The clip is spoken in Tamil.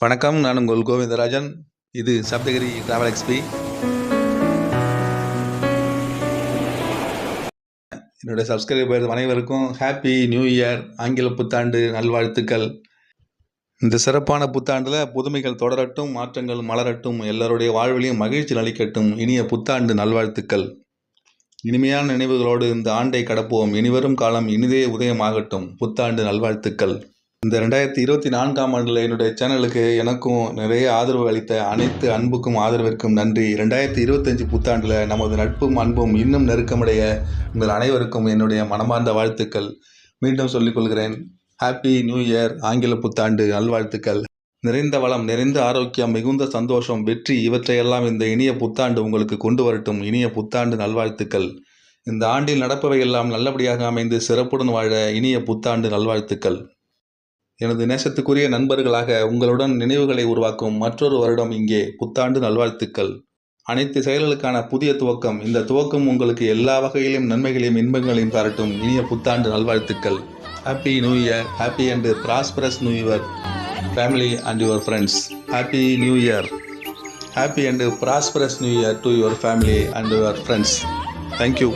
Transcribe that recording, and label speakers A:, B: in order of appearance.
A: வணக்கம். நான் உங்கள் கோவிந்தராஜன். இது சப்தகிரி டிராவல் எக்ஸ்பி. என்னுடைய சப்ஸ்கிரைபர் அனைவருக்கும் ஹாப்பி நியூ இயர், ஆங்கில புத்தாண்டு நல்வாழ்த்துக்கள். இந்த சிறப்பான புத்தாண்டில் புதுமைகள் தொடரட்டும், மாற்றங்கள் மலரட்டும், எல்லோருடைய வாழ்விலையும் மகிழ்ச்சி அளிக்கட்டும். இனிய புத்தாண்டு நல்வாழ்த்துக்கள். இனிமையான நினைவுகளோடு இந்த ஆண்டை கடப்போம். இனிவரும் காலம் இனிதே உதயமாகட்டும். புத்தாண்டு நல்வாழ்த்துக்கள். இந்த 2024ஆம் ஆண்டில் என்னுடைய சேனலுக்கு எனக்கும் நிறைய ஆதரவு அளித்த அனைத்து அன்புக்கும் ஆதரவிற்கும் நன்றி. 2025 புத்தாண்டில் நமது நட்பும் அன்பும் இன்னும் நெருக்கமடைய உங்கள் அனைவருக்கும் என்னுடைய மனமார்ந்த வாழ்த்துக்கள். மீண்டும் சொல்லிக்கொள்கிறேன், ஹாப்பி நியூ இயர், ஆங்கில புத்தாண்டு நல்வாழ்த்துக்கள். நிறைந்த வளம், நிறைந்த ஆரோக்கியம், மிகுந்த சந்தோஷம், வெற்றி இவற்றையெல்லாம் இந்த இனிய புத்தாண்டு உங்களுக்கு கொண்டு வரட்டும். இனிய புத்தாண்டு நல்வாழ்த்துக்கள். இந்த ஆண்டில் நடப்பவையெல்லாம் நல்லபடியாக அமைந்து சிறப்புடன் வாழ இனிய புத்தாண்டு நல்வாழ்த்துக்கள். எனது நேசத்துக்குரிய நண்பர்களாக உங்களுடன் நினைவுகளை உருவாக்கும் மற்றொரு வருடம் இங்கே. புத்தாண்டு நல்வாழ்த்துக்கள். அனைத்து செயல்களுக்கான புதிய துவக்கம். இந்த துவக்கம் உங்களுக்கு எல்லா வகையிலும் நன்மைகளையும் இன்பங்களையும் தரட்டும். இனிய புத்தாண்டு நல்வாழ்த்துக்கள். Happy new year. Happy and prosperous new year family and your friends. Happy new year. Happy and prosperous new year to your family and your friends. Thank you.